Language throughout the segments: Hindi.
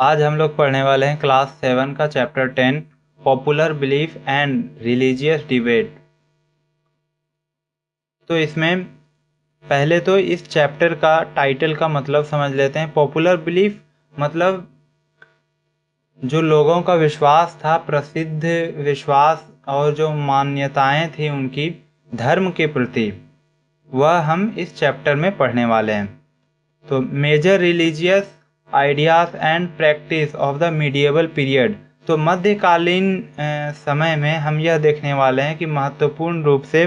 आज हम लोग पढ़ने वाले हैं क्लास 7 का chapter 10 popular belief and religious debate. तो इसमें पहले तो इस चैप्टर का टाइटल का मतलब समझ लेते हैं। पॉपुलर बिलीफ मतलब जो लोगों का विश्वास था, प्रसिद्ध विश्वास और जो मान्यताएं थी उनकी धर्म के प्रति, वह हम इस चैप्टर में पढ़ने वाले हैं। तो major religious ideas and practice of the medieval period. तो मध्यकालीन समय में हम यह देखने वाले हैं कि महत्वपूर्ण रूप से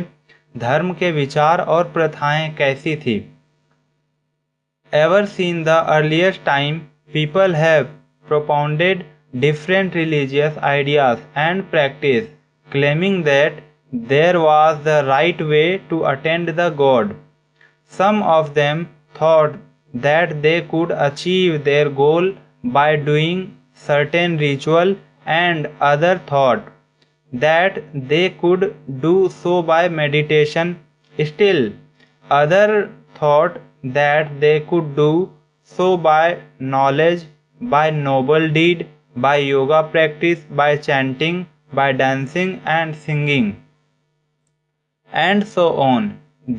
धर्म के विचार और प्रथाएं कैसी थी। Ever seen the earliest time people have propounded different religious ideas and practice, claiming that there was the right way to attend the God. Some of them thought that they could achieve their goal by doing certain ritual, and others thought that they could do so by meditation. Still, others thought that they could do so by knowledge, by noble deed, by yoga practice, by chanting, by dancing and singing, and so on.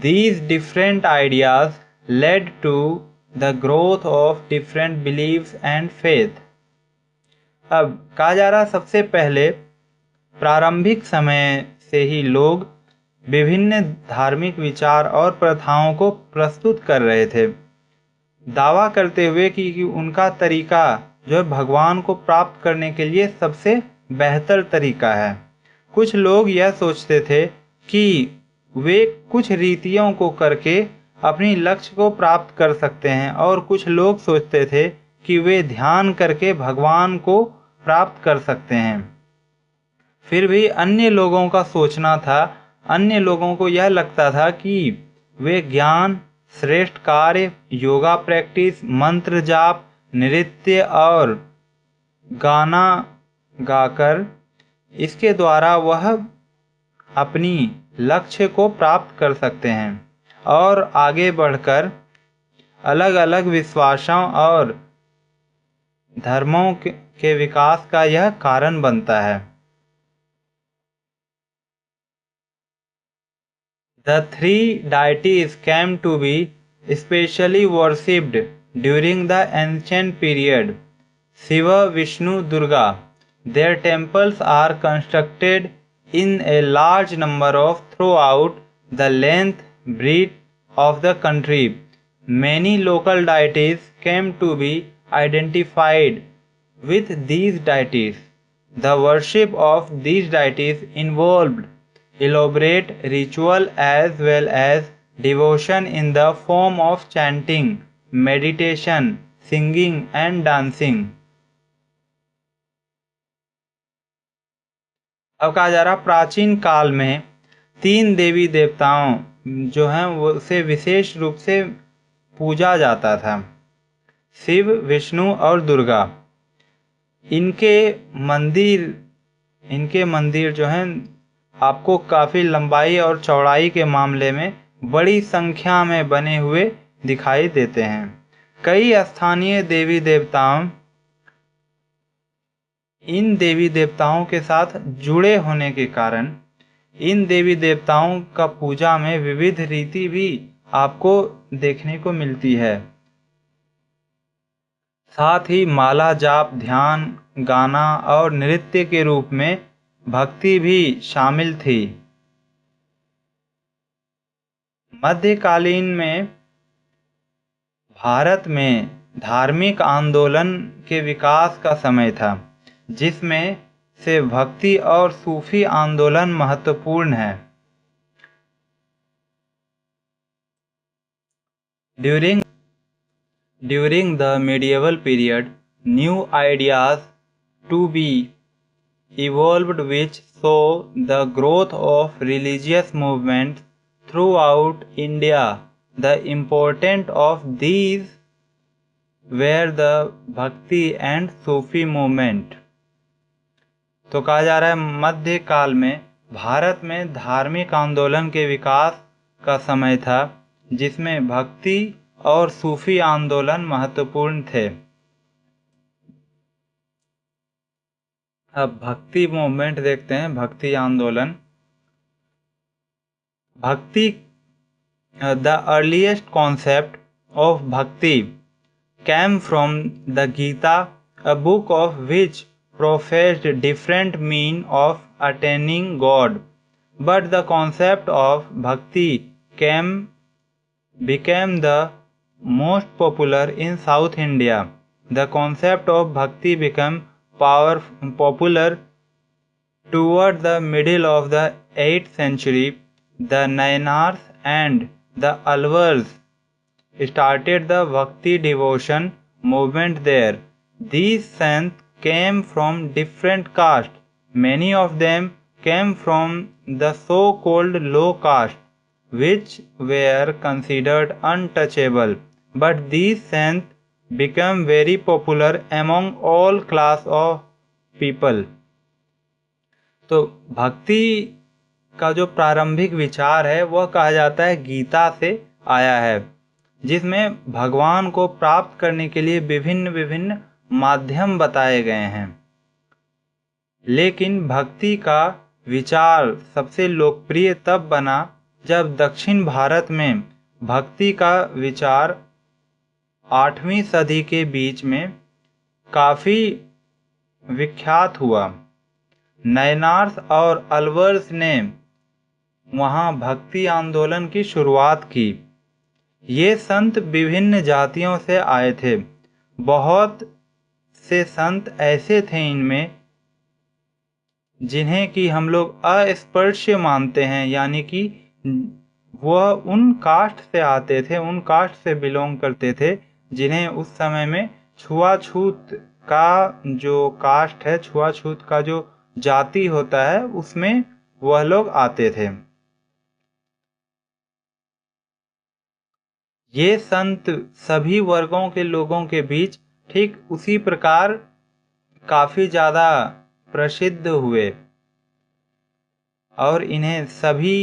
These different ideas led to the growth of different beliefs and faith. अब कहा जा रहा सबसे पहले प्रारंभिक समय से ही लोग विभिन्न धार्मिक विचार और प्रथाओं को प्रस्तुत कर रहे थे, दावा करते हुए कि उनका तरीका जो है भगवान को प्राप्त करने के लिए सबसे बेहतर तरीका है। कुछ लोग यह सोचते थे कि वे कुछ रीतियों को करके अपनी लक्ष्य को प्राप्त कर सकते हैं, और कुछ लोग सोचते थे कि वे ध्यान करके भगवान को प्राप्त कर सकते हैं। फिर भी अन्य लोगों का सोचना था, अन्य लोगों को यह लगता था कि वे ज्ञान, श्रेष्ठ कार्य, योगा प्रैक्टिस, मंत्र जाप, नृत्य और गाना गाकर इसके द्वारा वह अपनी लक्ष्य को प्राप्त कर सकते हैं और आगे बढ़कर अलग अलग विश्वासों और धर्मों के विकास का यह कारण बनता है। The three deities came to be especially worshipped during the ancient period: Shiva, Vishnu, Durga. Their temples are constructed in a large number throughout the length, breadth of the country. Many local deities came to be identified with these deities. The worship of these deities involved elaborate ritual as well as devotion in the form of chanting, meditation, singing and dancing. अब कहा जा रहा प्राचीन काल में 3 देवी देवताओं जो हैं वो से विशेष रूप से पूजा जाता था: शिव, विष्णु और दुर्गा। इनके मंदिर जो हैं आपको काफ़ी लंबाई और चौड़ाई के मामले में बड़ी संख्या में बने हुए दिखाई देते हैं। कई स्थानीय देवी देवताओं इन देवी देवताओं के साथ जुड़े होने के कारण इन देवी देवताओं का पूजा में विविध रीति भी आपको देखने को मिलती है। साथ ही माला जाप, ध्यान, गाना और नृत्य के रूप में भक्ति भी शामिल थी। मध्यकालीन में भारत में धार्मिक आंदोलन के विकास का समय था, जिसमें से भक्ति और सूफी आंदोलन महत्वपूर्ण है। During the medieval period, new ideas to be evolved which saw the growth of religious movements throughout India. The important of these were the Bhakti and Sufi movement. तो कहा जा रहा है मध्यकाल में भारत में धार्मिक आंदोलन के विकास का समय था, जिसमें भक्ति और सूफी आंदोलन महत्वपूर्ण थे। अब भक्ति मूवमेंट देखते हैं, भक्ति आंदोलन। भक्ति, द अर्लीस्ट कॉन्सेप्ट ऑफ भक्ति came from the Gita, a book of which professed different means of attaining God. But the concept of bhakti became the most popular in South India. The concept of bhakti became popular toward the middle of the 8th century. The Nayanars and the Alvars started the Bhakti devotion movement there. These saints came from different castes. Many of them came from the so-called low caste, which were considered untouchable. But these saints became very popular among all class of people. तो भक्ति का जो प्रारंभिक विचार है वह कहा जाता है गीता से आया है, जिसमें भगवान को प्राप्त करने के लिए विभिन्न विभिन्न माध्यम बताए गए हैं। लेकिन भक्ति का विचार सबसे लोकप्रिय तब बना जब दक्षिण भारत में भक्ति का विचार 8वीं सदी के बीच में काफ़ी विख्यात हुआ। नयनार्स और अलवर्स ने वहाँ भक्ति आंदोलन की शुरुआत की। ये संत विभिन्न जातियों से आए थे। बहुत से संत ऐसे थे इनमें जिन्हें कि हम लोग अस्पृश्य मानते हैं, यानी कि वह उन कास्ट से आते थे, उन कास्ट से बिलोंग करते थे जिन्हें उस समय में छुआछूत का जो कास्ट है, छुआछूत का जो जाति होता है, उसमें वह लोग आते थे। ये संत सभी वर्गों के लोगों के बीच ठीक उसी प्रकार काफ़ी ज़्यादा प्रसिद्ध हुए और इन्हें सभी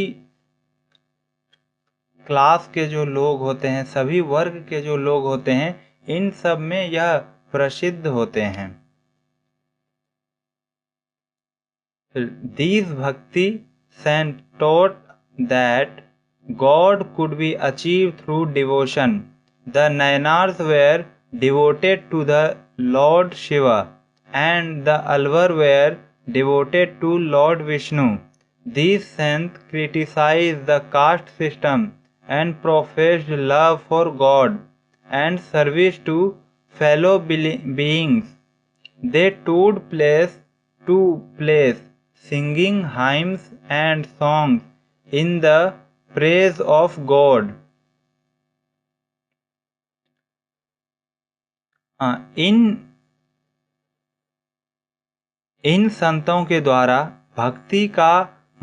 क्लास के जो लोग होते हैं, सभी वर्ग के जो लोग होते हैं, इन सब में यह प्रसिद्ध होते हैं। These bhakti saints taught that God could be achieved through devotion. The Nayanars were devoted to the Lord Shiva and the Alvar were devoted to Lord Vishnu. These saints criticized the caste system and professed love for God and service to fellow beings. They toured place to place, singing hymns and songs in the praise of God. इन संतों के द्वारा भक्ति का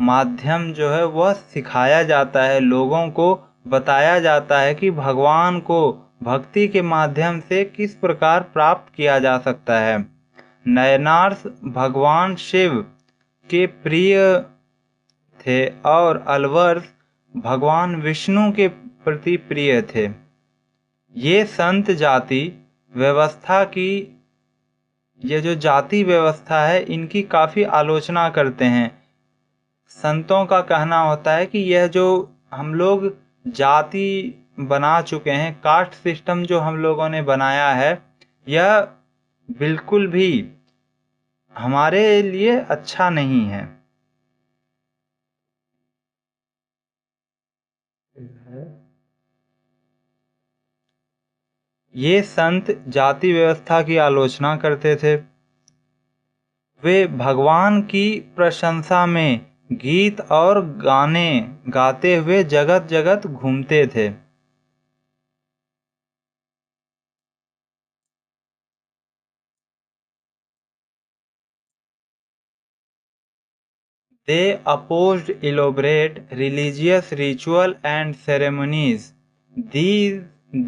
माध्यम जो है वह सिखाया जाता है, लोगों को बताया जाता है कि भगवान को भक्ति के माध्यम से किस प्रकार प्राप्त किया जा सकता है। नयनार्स भगवान शिव के प्रिय थे और अलवर्स भगवान विष्णु के प्रति प्रिय थे। ये संत जाति व्यवस्था की, ये जो जाति व्यवस्था है, इनकी काफ़ी आलोचना करते हैं। संतों का कहना होता है कि यह जो हम लोग जाति बना चुके हैं, कास्ट सिस्टम जो हम लोगों ने बनाया है, यह बिल्कुल भी हमारे लिए अच्छा नहीं है। ये संत जाति व्यवस्था की आलोचना करते थे। वे भगवान की प्रशंसा में गीत और गाने गाते हुए जगत जगत घूमते थे। They opposed elaborate religious ritual and ceremonies.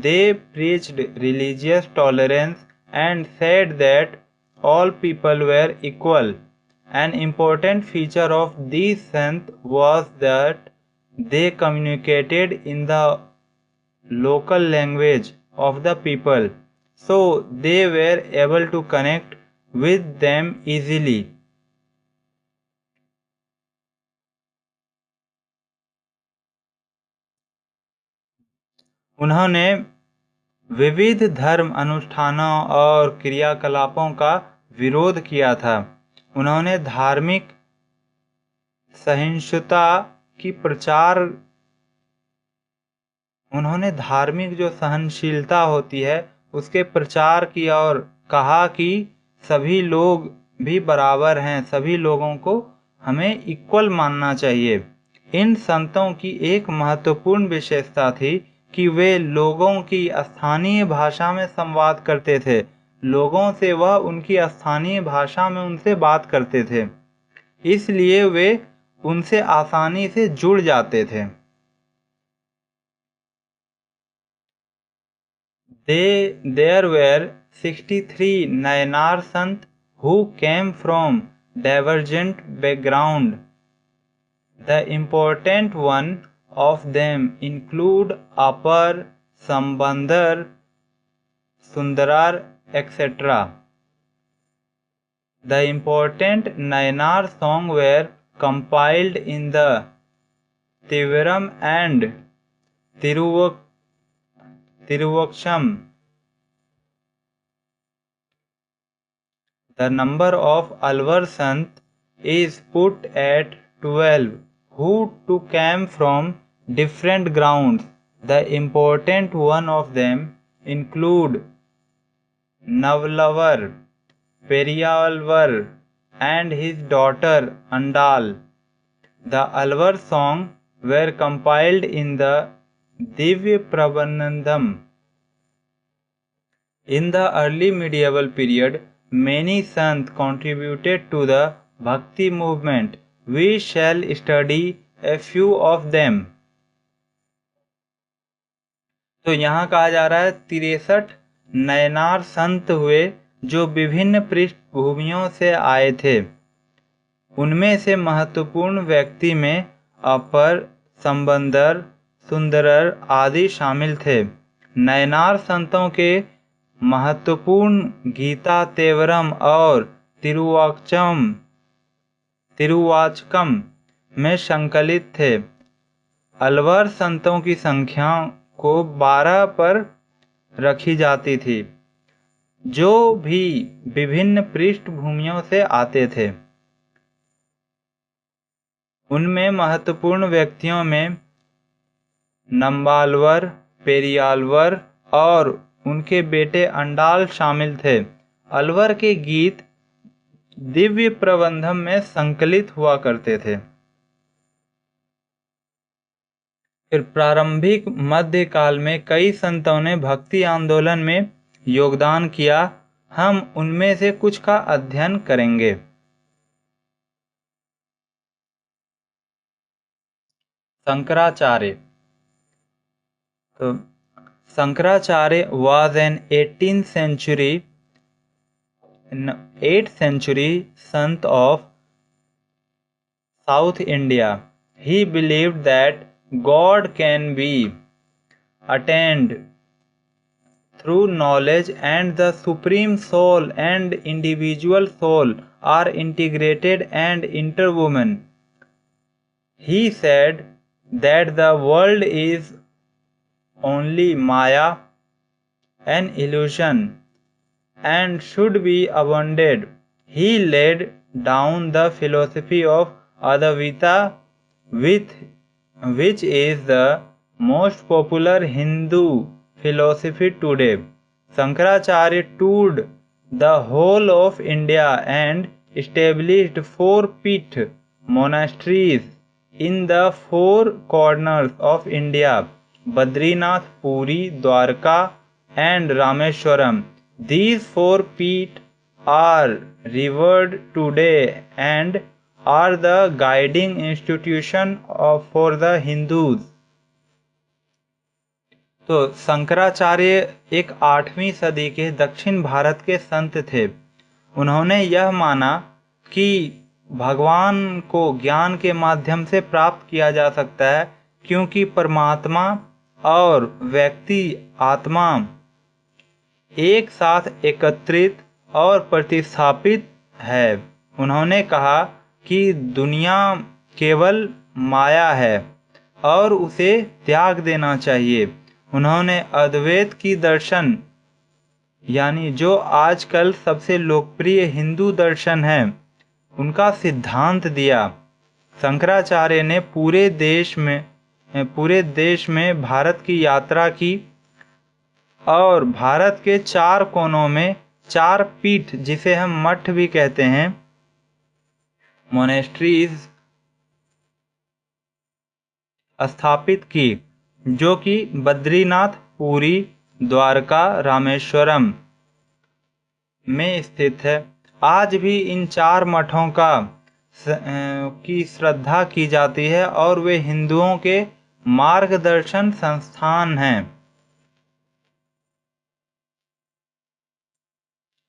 They preached religious tolerance and said that all people were equal. An important feature of these saints was that they communicated in the local language of the people, so they were able to connect with them easily. उन्होंने विविध धर्म अनुष्ठानों और क्रियाकलापों का विरोध किया था। उन्होंने धार्मिक सहिष्णुता की प्रचार उन्होंने धार्मिक जो सहनशीलता होती है उसके प्रचार की और कहा कि सभी लोग भी बराबर हैं, सभी लोगों को हमें इक्वल मानना चाहिए। इन संतों की एक महत्वपूर्ण विशेषता थी कि वे लोगों की स्थानीय भाषा में संवाद करते थे। लोगों से वह उनकी स्थानीय भाषा में उनसे बात करते थे, इसलिए वे उनसे आसानी से जुड़ जाते थे। There were 63 Nayanar Sant who came from divergent background. The important one of them include Apar, Sambandar, Sundarar, etc. The important Nayanar songs were compiled in the Tivaram and Tiruvaksham. The number of Alvar Sant is put at 12, who too came from different grounds. The important one of them include Navlavar, Periyalvar, and his daughter Andal. The Alvar songs were compiled in the Divya Prabandham. In the early medieval period, many sants contributed to the Bhakti movement. We shall study a few of them. तो यहाँ कहा जा रहा है 63 नयनार संत हुए जो विभिन्न पृष्ठभूमियों से आए थे। उनमें से महत्वपूर्ण व्यक्ति में अपर, संबंदर, सुंदरर आदि शामिल थे। नयनार संतों के महत्वपूर्ण गीता तेवरम और तिरुवाचकम में संकलित थे। अलवर संतों की संख्या को 12 पर रखी जाती थी, जो भी विभिन्न पृष्ठभूमियों से आते थे। उनमें महत्वपूर्ण व्यक्तियों में नंबालवर, पेरियालवर और उनके बेटे अंडाल शामिल थे। अलवर के गीत दिव्य प्रबंधम में संकलित हुआ करते थे। फिर प्रारंभिक मध्यकाल में कई संतों ने भक्ति आंदोलन में योगदान किया। हम उनमें से कुछ का अध्ययन करेंगे। शंकराचार्य। तो Shankaracharya was an 8th century sant of South India. He believed that God can be attained through knowledge, and the supreme soul and individual soul are integrated and interwoven. He said that the world is only Maya, an illusion, and should be abandoned. He laid down the philosophy of Advaita, which is the most popular Hindu philosophy today. Shankaracharya toured the whole of India and established 4 Pith monasteries in the 4 corners of India: Badrinath, Puri, Dwarka, and Rameshwaram. These 4 Pith are revered today and are the guiding institution for the Hindus. तो शंकराचार्य एक 8वीं सदी के दक्षिण भारत के संत थे। उन्होंने यह माना कि भगवान को ज्ञान के माध्यम से प्राप्त किया जा सकता है, क्योंकि परमात्मा और व्यक्ति आत्मा एक साथ एकत्रित और प्रतिस्थापित है। उन्होंने कहा कि दुनिया केवल माया है और उसे त्याग देना चाहिए। उन्होंने अद्वैत की दर्शन यानी जो आजकल सबसे लोकप्रिय हिंदू दर्शन है उनका सिद्धांत दिया। शंकराचार्य ने पूरे देश में भारत की यात्रा की और भारत के 4 कोनों में 4 पीठ, जिसे हम मठ भी कहते हैं, मोनेस्ट्रीज स्थापित की, जो कि बद्रीनाथ, पुरी, द्वारका, रामेश्वरम में स्थित है। आज भी इन 4 मठों की श्रद्धा की जाती है और वे हिंदुओं के मार्गदर्शन संस्थान हैं।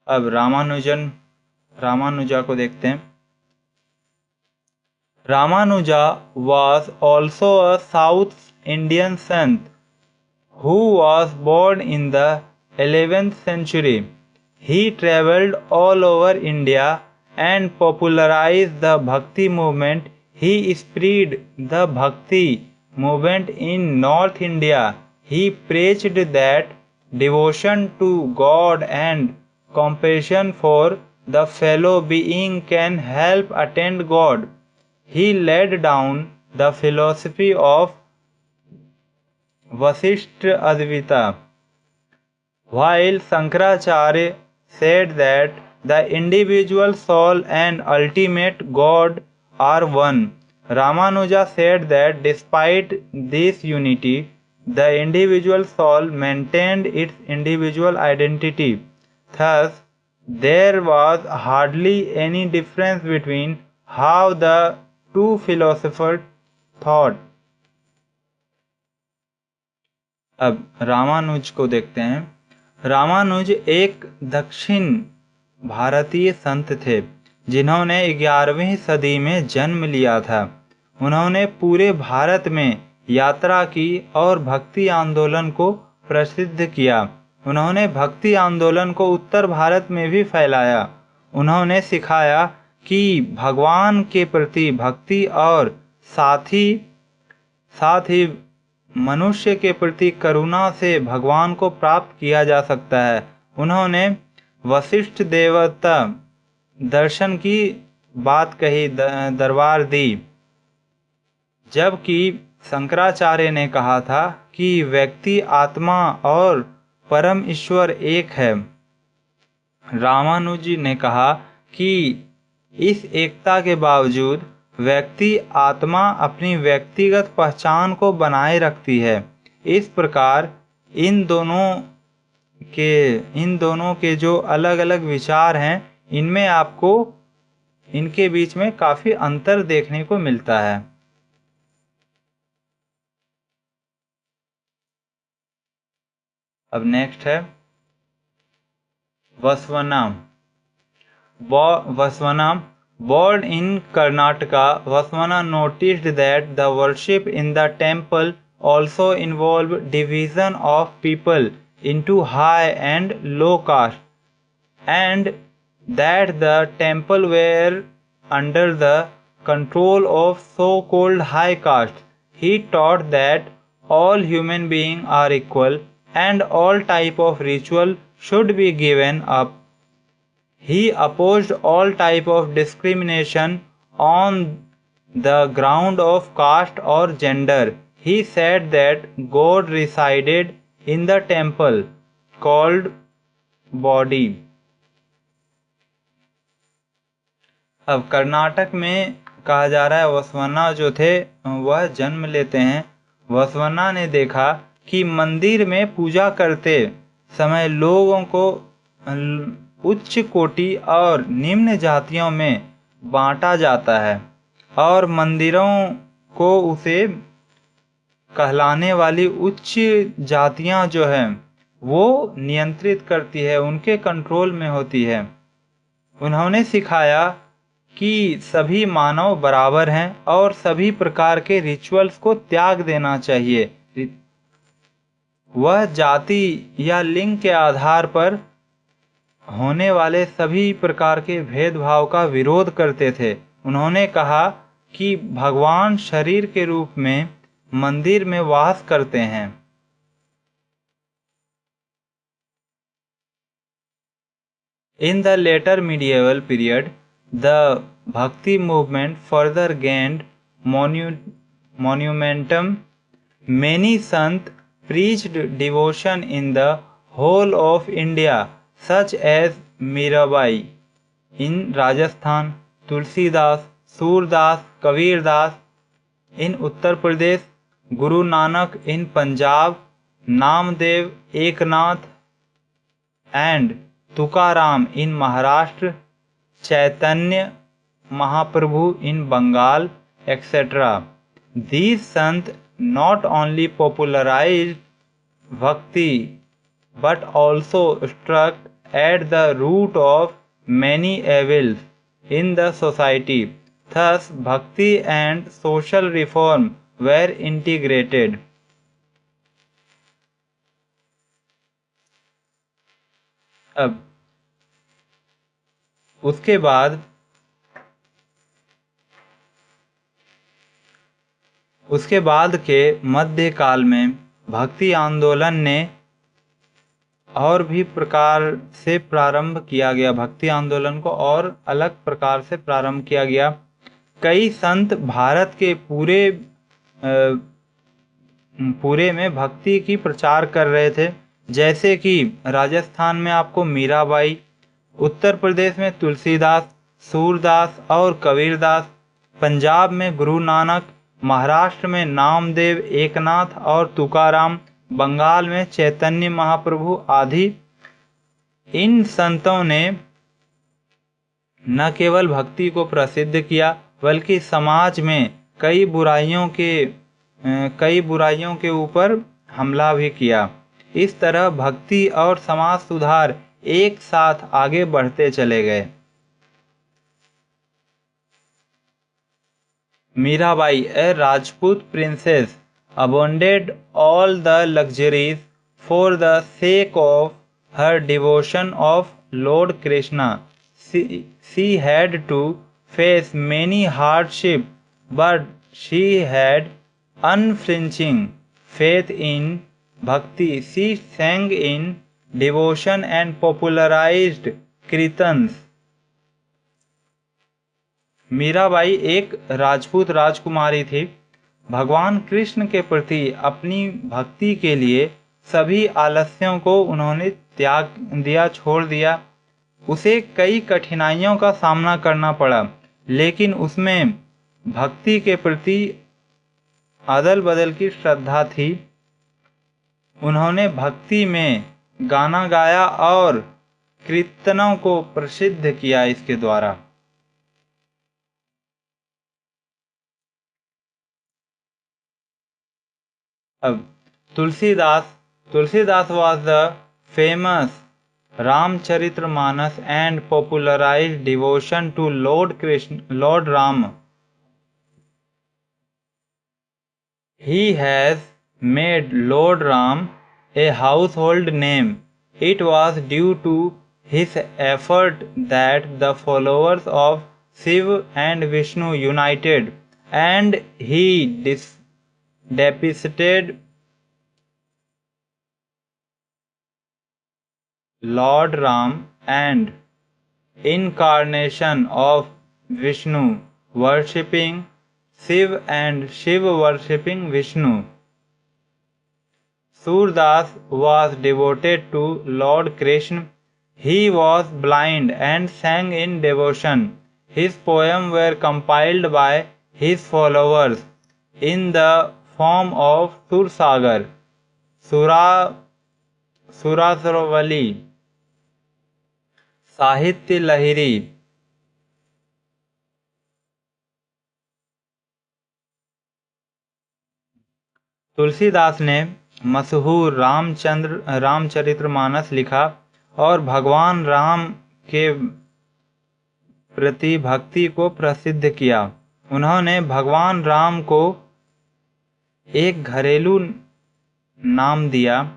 अब रामानुजा को देखते हैं। Ramanuja was also a South Indian saint who was born in the 11th century. He traveled all over India and popularized the Bhakti movement. He spread the Bhakti movement in North India. He preached that devotion to God and compassion for the fellow being can help attain God. He laid down the philosophy of Vasishtha Advaita, while Shankaracharya said that the individual soul and ultimate God are one. Ramanuja said that despite this unity, the individual soul maintained its individual identity. Thus, there was hardly any difference between how the two philosophers thought. अब रामानुज को देखते हैं। रामानुज एक दक्षिण भारतीय संत थे जिन्होंने 11वीं सदी में जन्म लिया था। उन्होंने पूरे भारत में यात्रा की और भक्ति आंदोलन को प्रसिद्ध किया। उन्होंने भक्ति आंदोलन को उत्तर भारत में भी फैलाया। उन्होंने सिखाया कि भगवान के प्रति भक्ति और साथ ही मनुष्य के प्रति करुणा से भगवान को प्राप्त किया जा सकता है। उन्होंने वशिष्ठ देवता दर्शन की बात कही, दरबार दी, जबकि शंकराचार्य ने कहा था कि व्यक्ति, आत्मा और परम ईश्वर एक है। रामानुज ने कहा कि इस एकता के बावजूद व्यक्ति आत्मा अपनी व्यक्तिगत पहचान को बनाए रखती है। इस प्रकार इन दोनों के जो अलग अलग विचार हैं, इनमें आपको इनके बीच में काफी अंतर देखने को मिलता है। अब नेक्स्ट है Vaswana. Born in Karnataka, Vaswana noticed that the worship in the temple also involved division of people into high and low caste, and that the temple were under the control of so-called high caste. He taught that all human beings are equal and all type of ritual should be given up. He opposed all type of discrimination on the ground of caste or gender. He said that God resided in the temple called body. अब कर्नाटक में कहा जा रहा है वसवन्ना जो थे वह जन्म लेते हैं। वसवन्ना ने देखा कि मंदिर में पूजा करते समय लोगों को उच्च कोटि और निम्न जातियों में बांटा जाता है और मंदिरों को उसे कहलाने वाली उच्च जातियां जो हैं वो नियंत्रित करती है, उनके कंट्रोल में होती है। उन्होंने सिखाया कि सभी मानव बराबर हैं और सभी प्रकार के रिचुअल्स को त्याग देना चाहिए। वह जाति या लिंग के आधार पर होने वाले सभी प्रकार के भेदभाव का विरोध करते थे। उन्होंने कहा कि भगवान शरीर के रूप में मंदिर में वास करते हैं। In the later medieval period, the Bhakti movement further gained monumentum. Many Sant preached devotion in the whole of India, such as Mirabai in Rajasthan, Tulsidas, Surdas, Kabirdas in Uttar Pradesh, Guru Nanak in Punjab, Namdev, Eknath and Tukaram in Maharashtra, Chaitanya Mahaprabhu in Bengal, etc. These Sant not only popularized bhakti but also struck at the root of many evils in the society. Thus, bhakti and social reform were integrated. अब उसके बाद के मध्यकाल में भक्ति आंदोलन ने और भी प्रकार से प्रारंभ किया गया। भक्ति आंदोलन को और अलग प्रकार से प्रारंभ किया गया। कई संत भारत के पूरे में भक्ति की प्रचार कर रहे थे, जैसे कि राजस्थान में आपको मीराबाई, उत्तर प्रदेश में तुलसीदास, सूरदास और कबीरदास, पंजाब में गुरु नानक, महाराष्ट्र में नामदेव, एकनाथ और तुकाराम, बंगाल में चैतन्य महाप्रभु आदि। इन संतों ने न केवल भक्ति को प्रसिद्ध किया बल्कि समाज में कई बुराइयों के ऊपर हमला भी किया। इस तरह भक्ति और समाज सुधार एक साथ आगे बढ़ते चले गए। Mirabai, a Rajput princess, abandoned all the luxuries for the sake of her devotion of Lord Krishna. She had to face many hardships, but she had unflinching faith in bhakti. She sang in devotion and popularized kirtans. Mirabai एक राजपूत राजकुमारी थी। भगवान कृष्ण के प्रति अपनी भक्ति के लिए सभी आलस्यों को उन्होंने त्याग दिया, छोड़ दिया। उसे कई कठिनाइयों का सामना करना पड़ा, लेकिन उसमें भक्ति के प्रति अदल बदल की श्रद्धा थी। उन्होंने भक्ति में गाना गाया और कीर्तनों को प्रसिद्ध किया इसके द्वारा। अब Tulsidas was the famous Ramcharitramanas and popularized devotion to Lord Ram. He has made Lord Ram a household name. It was due to his effort that the followers of Shiva and Vishnu united, and he depicted Lord Ram and incarnation of Vishnu worshipping Shiv and Shiv worshipping Vishnu. Surdas was devoted to Lord Krishna. He was blind and sang in devotion. His poems were compiled by his followers in the form of Sursagar, Surasravali, साहित्य लहरी। तुलसीदास ने मशहूर रामचरितमानस लिखा और भगवान राम के प्रति भक्ति को प्रसिद्ध किया। उन्होंने भगवान राम को एक घरेलू नाम दिया।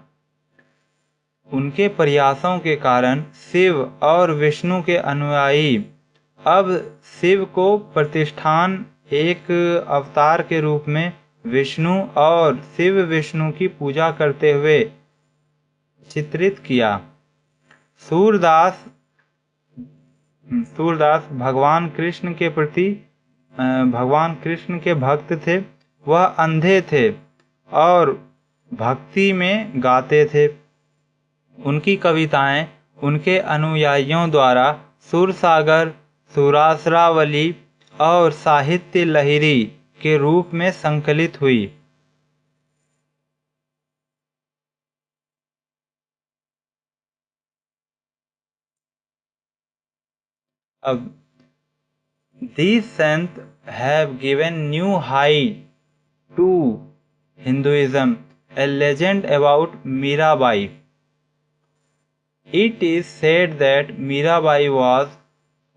उनके प्रयासों के कारण शिव और विष्णु के अनुयायी अब शिव को प्रतिष्ठान एक अवतार के रूप में विष्णु और शिव विष्णु की पूजा करते हुए चित्रित किया। सूरदास सूरदास भगवान कृष्ण के प्रति भगवान कृष्ण के भक्त थे। वह अंधे थे और भक्ति में गाते थे। उनकी कविताएं उनके अनुयायियों द्वारा सुरसागर, सुरासरावली और साहित्य लहरी के रूप में संकलित हुई। अब these saints have given new height to Hinduism. A legend about Mirabai. It is said that Mirabai was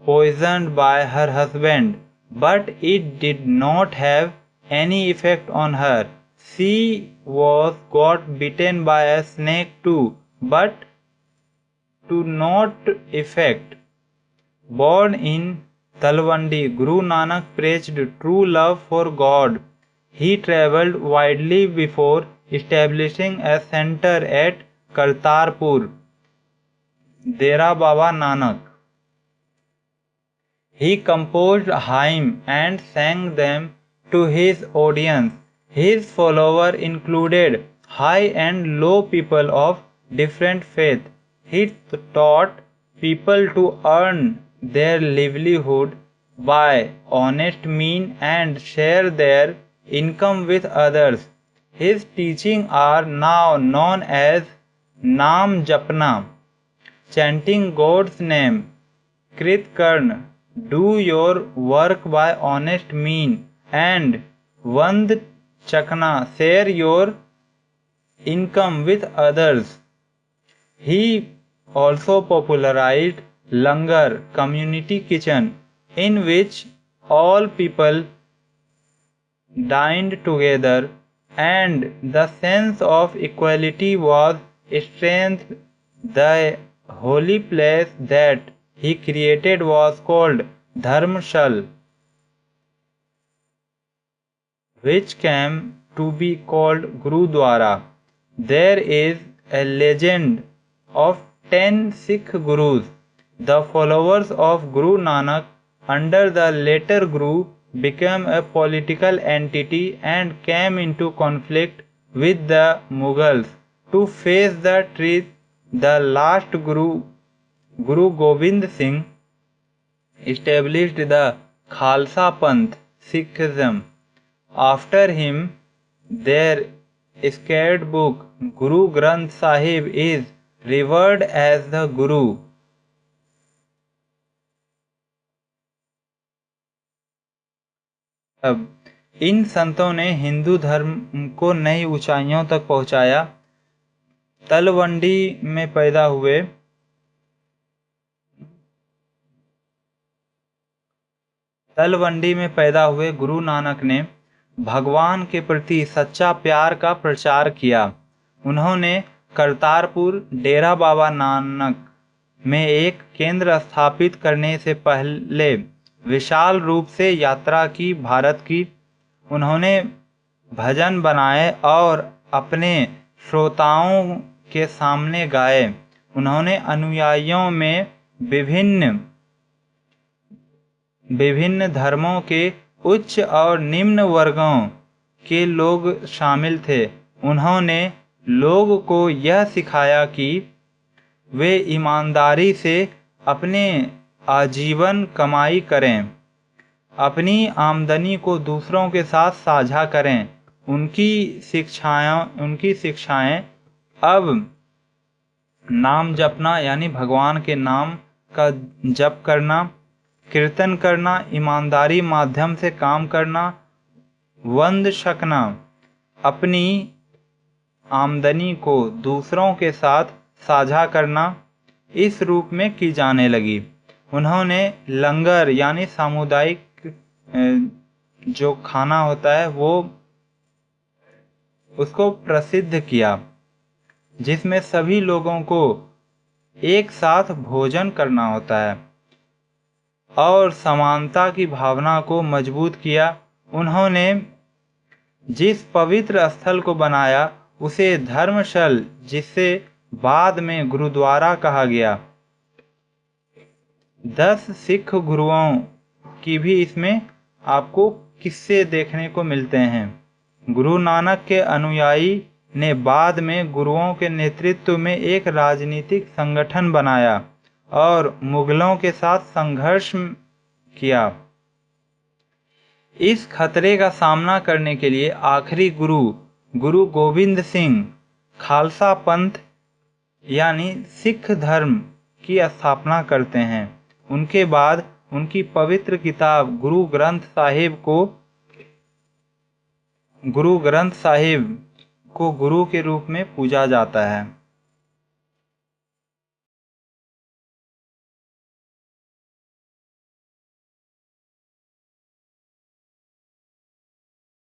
poisoned by her husband, but it did not have any effect on her. She was got bitten by a snake too, but to not effect. Born in Talwandi, Guru Nanak preached true love for God. He travelled widely before establishing a centre at Kartarpur, Dera Baba Nanak. He composed hymns and sang them to his audience. His followers included high and low people of different faiths. He taught people to earn their livelihood by honest means and share their income with others. His teachings are now known as Naam Japna, chanting God's name, Krit Karn, do your work by honest means, and Vand Chakna, share your income with others. He also popularized Langar, community kitchen, in which all people dined together, and the sense of equality was strengthened. The holy place that he created was called Dharmshal, which came to be called Gurudwara. There is a legend of 10 Sikh Gurus. The followers of Guru Nanak under the later Guru became a political entity and came into conflict with the Mughals. To face the truth, the last Guru, Guru Gobind Singh, established the Khalsa Panth, Sikhism. After him, their sacred book, Guru Granth Sahib, is revered as the Guru. अब इन संतों ने हिंदू धर्म को नई ऊंचाइयों तक पहुंचाया। तलवंडी में पैदा हुए गुरु नानक ने भगवान के प्रति सच्चा प्यार का प्रचार किया। उन्होंने करतारपुर डेरा बाबा नानक में एक केंद्र स्थापित करने से पहले विशाल रूप से यात्रा की भारत की। उन्होंने भजन बनाए और अपने श्रोताओं के सामने गाए। उन्होंने अनुयायियों में विभिन्न धर्मों के उच्च और निम्न वर्गों के लोग शामिल थे। उन्होंने लोगों को यह सिखाया कि वे ईमानदारी से अपने आजीवन कमाई करें, अपनी आमदनी को दूसरों के साथ साझा करें। उनकी शिक्षाएं अब नाम जपना यानी भगवान के नाम का जप करना, कीर्तन करना, ईमानदारी माध्यम से काम करना, वंद शकना, अपनी आमदनी को दूसरों के साथ साझा करना, इस रूप में की जाने लगी। उन्होंने लंगर यानी सामुदायिक जो खाना होता है वो उसको प्रसिद्ध किया, जिसमें सभी लोगों को एक साथ भोजन करना होता है, और समानता की भावना को मजबूत किया। उन्होंने जिस पवित्र स्थल को बनाया उसे धर्मशल, जिसे बाद में गुरुद्वारा कहा गया, 10 सिख गुरुओं की भी इसमें आपको किस्से देखने को मिलते हैं। गुरु नानक के अनुयायी ने बाद में गुरुओं के नेतृत्व में एक राजनीतिक संगठन बनाया और मुगलों के साथ संघर्ष किया। इस खतरे का सामना करने के लिए आखिरी गुरु गोविंद सिंह खालसा पंथ यानी सिख धर्म की स्थापना करते हैं। उनके बाद उनकी पवित्र किताब गुरु ग्रंथ साहिब को गुरु के रूप में पूजा जाता है।